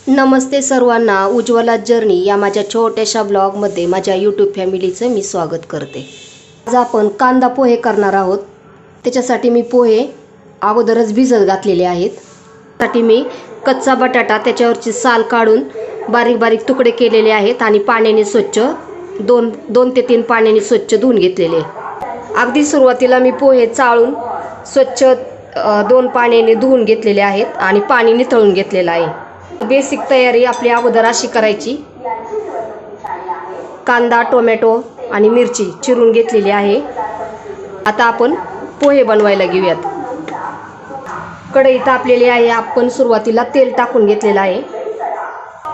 नमस्ते सर्वांना, उज्ज्वला जर्नी या माझ्या छोट्याशा ब्लॉगमध्ये माझ्या यूट्यूब फॅमिलीचं मी स्वागत करते। आज आपण कांदा पोहे करणार आहोत। त्याच्यासाठी मी पोहे अगोदरच भिजत घातलेले आहेत। त्यासाठी मी कच्चा बटाटा त्याच्यावरची साल काढून बारीक बारीक तुकडे केलेले आहेत आणि पाण्याने स्वच्छ दोन ते 3 पाण्याने स्वच्छ धुवून घेतलेले। अगदी सुरुवातीला मी पोहे चाळून स्वच्छ 2 पाण्याने धुवून घेतलेले आहेत आणि पाणी निथळून घेतलेलं आहे। बेसिक तयारी आपली अगोदर अशी करायची। कांदा, टोमॅटो आणि मिरची चिरून घेतलेली आहे। आता आपण पोहे बनवायला घेऊयात। कढई तापलेली आहे। आपण सुरुवातीला तेल टाकून घेतलेलं आहे।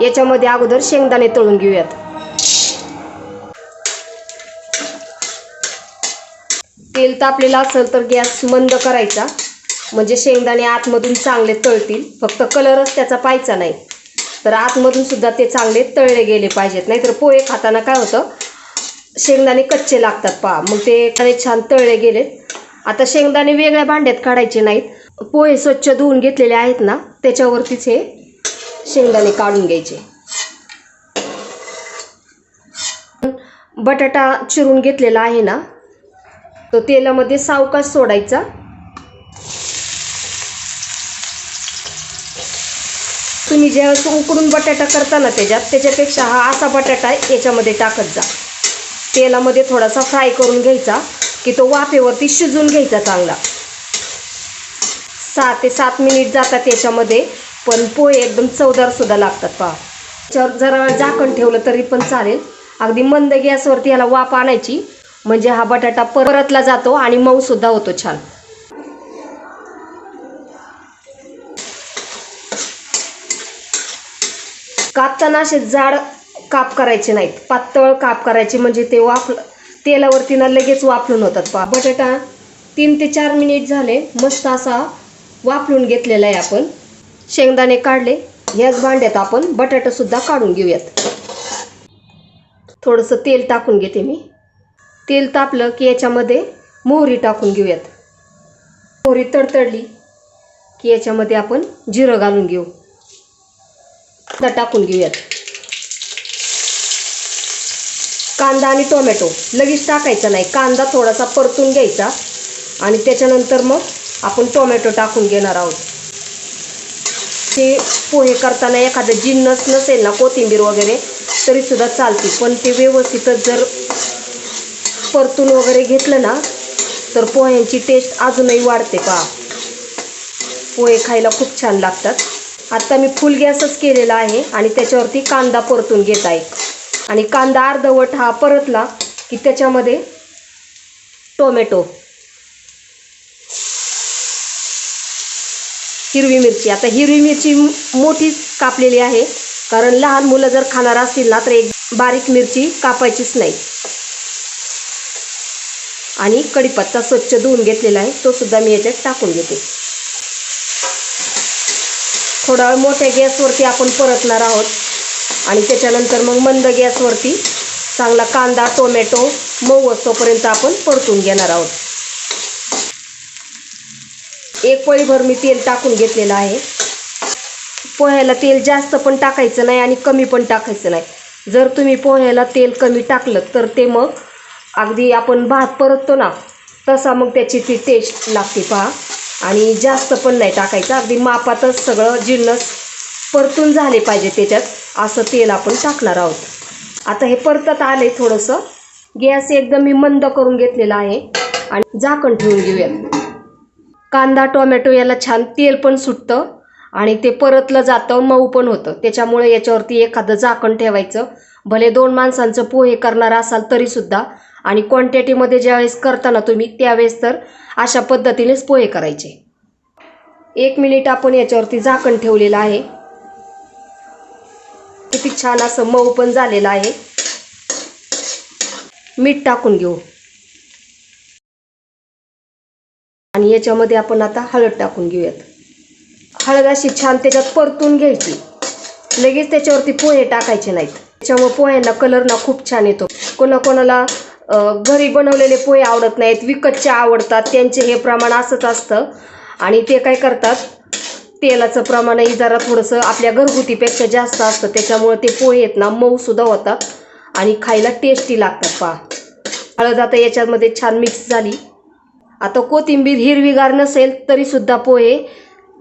याच्यामध्ये अगोदर शेंगदाणे तळून घेऊयात। तेल तापलेलं असेल तर गॅस मंद करायचा, म्हणजे शेंगदाणे आतमधून चांगले तळतील। फक्त कलरच त्याचा पाहायचा नाही, तर आतमधून सुद्धा ते चांगले तळले गेले पाहिजेत। नाहीतर पोहे खाताना काय होतं, शेंगदाणे कच्चे लागतात पहा, मग ते छान तळले गेले। आता शेंगदाणे वेगळ्या भांड्यात काढायचे नाहीत। पोहे स्वच्छ धुवून घेतलेले आहेत ना, त्याच्यावरतीच हे शेंगदाणे काढून घ्यायचे। बटाटा चिरून घेतलेला आहे ना, तो तेलामध्ये सावकाश सोडायचा। तुम्ही ज्यावेळेस उकडून बटाटा करता ना, त्याच्यापेक्षा हा असा बटाटा याच्यामध्ये टाकत जा। तेलामध्ये थोडासा फ्राय करून घ्यायचा की तो वाफेवरती शिजून घ्यायचा चांगला। 6 ते 7 मिनिट जातात याच्यामध्ये, पण पोहे एकदम चवदार सुद्धा लागतात पहा। त्याच्यावर जरा झाकण ठेवलं तरी पण चालेल। अगदी मंद गॅसवरती याला वाफ आणायची, म्हणजे हा बटाटा परतला जातो आणि मऊ सुद्धा होतो छान। कापताना असे जाड काप करायचे नाहीत, पातळ काप करायचे, म्हणजे ते तेलावरती ना लगेच वाफलून होतात पहा। बटाटा 3 ते 4 मिनिट झाले, मस्त असा वाफलून घेतलेला आहे आपण। शेंगदाणे काढले। याच भांड्यात आपण बटाटा सुद्धा काढून घेऊयात। थोडंसं तेल टाकून घेते मी। तेल तापलं की याच्यामध्ये मोहरी टाकून घेऊयात। मोहरी तडतडली की याच्यामध्ये आपण जिरं घालून घेऊ। टाकून घेऊयात। कांदा आणि टोमॅटो लगेच टाकायचा नाही, कांदा थोडासा परतून घ्यायचा आणि त्याच्यानंतर मग आपण टोमॅटो टाकून घेणार आहोत। ते पोहे करताना एखादं जिन्नस नसेल ना, कोथिंबीर वगैरे, तरी सुद्धा चालते, पण ते व्यवस्थितच जर परतून वगैरे घेतलं ना, तर पोह्यांची टेस्ट अजूनही वाढते पहा। पोहे खायला खूप छान लागतात। आता मी फुल गॅसच केलेला आहे आणि त्याच्यावरती कांदा परतून घेत आहे। आणि कांदा अर्धवट हा परतला की त्याच्यामध्ये टोमॅटो, हिरवी मिरची, आता हिरवी मिरची मोठी कापलेली आहे, कारण लहान मुलं जर खाणार असतील ना, तर एक बारीक मिरची कापायचीच नाही। आणि कढीपत्ता स्वच्छ धुवून घेतलेला आहे, तो सुद्धा मी याच्यात टाकून घेते। थोडा वेळ मोठ्या गॅसवरती आपण परतणार आहोत आणि त्याच्यानंतर मग मंद गॅसवरती चांगला कांदा टोमॅटो मऊ असतोपर्यंत आपण परतून घेणार आहोत। एक पळीभर मी तेल टाकून घेतलेलं आहे। पोह्याला तेल जास्त पण टाकायचं नाही आणि कमी पण टाकायचं नाही। जर तुम्ही पोह्याला तेल कमी टाकलं तर ते मग अगदी आपण भात परततो ना, तसा मग त्याची ती टेस्ट लागते पहा। आणि जास्त पण नाही टाकायचं, अगदी मापातच सगळं जिन्नस परतून झाले पाहिजे त्याच्यात, असं तेल आपण टाकणार आहोत। आता हे परतत आले थोडंसं, गॅस एकदम मी मंद करून घेतलेला आहे आणि झाकण ठेवून घेऊयात। कांदा टोमॅटो याला छान तेल पण सुटतं आणि ते परतलं जातं, मऊ पण होतं। त्याच्यामुळे याच्यावरती एखादं झाकण ठेवायचं, भले 2 माणसांचं पोहे करणार असाल तरी सुद्धा। आणि क्वांटिटीमध्ये ज्यावेळेस करताना तुम्ही, त्यावेळेस तर अशा पद्धतीनेच पोहे करायचे। 1 मिनिट आपण याच्यावरती झाकण ठेवलेलं आहे। किती छान असं मऊ पण झालेलं आहे। मीठ टाकून घेऊ आणि याच्यामध्ये आपण आता हळद टाकून घेऊयात। हळद अशी छान त्याच्यात परतून घ्यायची, लगेच त्याच्यावरती पोहे टाकायचे नाहीत, त्याच्यामुळे पोह्यांना कलर ना खूप छान येतो। कोणाकोणाला घरी बनवलेले पोहे आवडत नाहीत, विकतचे आवडतात, त्यांचे हे प्रमाण असंच असतं। आणि ते काय करतात, तेलाचं प्रमाणही जरा थोडंसं आपल्या घरगुतीपेक्षा जास्त असतं, त्याच्यामुळे ते पोहे आहेत ना मऊ सुद्धा होतात आणि खायला टेस्टी लागतात. पहा, हळद आता याच्यामध्ये छान मिक्स झाली. आता कोथिंबीर हिरवीगार नसेल तरी सुद्धा पोहे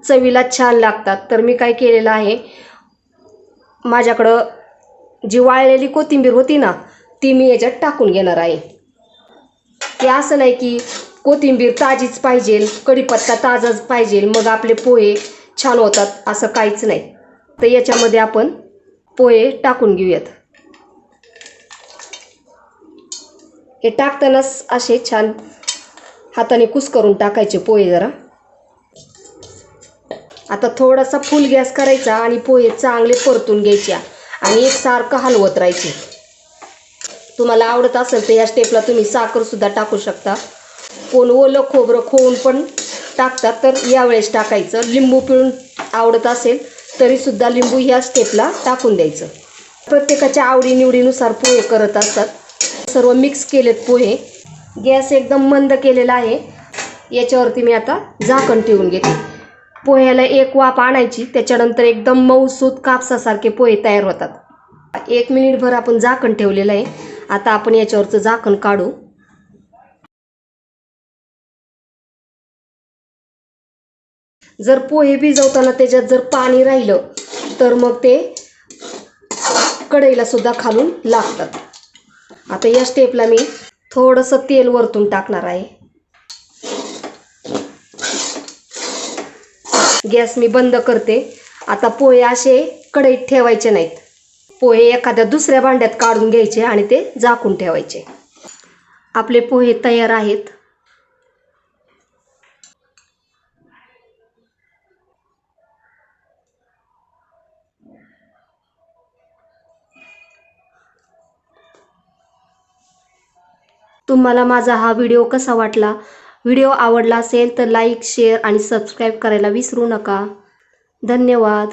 चवीला छान लागतात. तर मी काय केलेलं आहे, माझ्याकडं जी वाळलेली कोथिंबीर होती ना ती मी याच्यात टाकून घेणार आहे. ते असं नाही की कोथिंबीर ताजीच पाहिजे, कढीपत्ता ताजाच पाहिजे मग आपले पोहे छान होतात, असं काहीच नाही. तर याच्यामध्ये आपण पोहे टाकून घेऊयात. हे टाकतानाच असे छान हाताने कुस्करून टाकायचे पोहे जरा. आता थोडासा फुल गॅस करायचा आणि पोहे चांगले परतून घ्यायचे आणि एकसारखं हलवत राहायचे. तुम्हाला आवडत असेल तर या स्टेपला तुम्ही साखर सुद्धा टाकू शकता. कोण ओलं खोबरं खोवून पण टाकतात, तर यावेळेस टाकायचं. लिंबू पिळून आवडत असेल तरी सुद्धा लिंबू ह्या स्टेपला टाकून द्यायचं. प्रत्येकाच्या आवडीनिवडीनुसार पोहे करत असतात. सर्व मिक्स केलेत पोहे. गॅस एकदम मंद केलेला आहे. याच्यावरती मी आता झाकण ठेवून घेते. पोह्याला एक वाफ आणायची, त्याच्यानंतर एकदम मऊसूत कापसासारखे पोहे तयार होतात. 1 मिनिटभर आपण झाकण ठेवलेलं आहे. आता आपण याच्यावरचं झाकण काढू. जर पोहे भिजवताना त्याच्यात जर पाणी राहिलं तर मग ते कढईला सुद्धा खालून लागतात. आता या स्टेपला मी थोडंसं तेल वरतून टाकणार आहे. गॅस मी बंद करते. आता पोहे असे कढईत ठेवायचे नाहीत. पोहे एखाद्या दुसऱ्या भांड्यात काढून घ्यायचे आणि ते झाकून ठेवायचे. आपले पोहे तयार आहेत. तुम्हाला माझा हा व्हिडिओ कसा वाटला? व्हिडिओ आवडला असेल तर लाईक, शेअर आणि सबस्क्राईब करायला विसरू नका. धन्यवाद.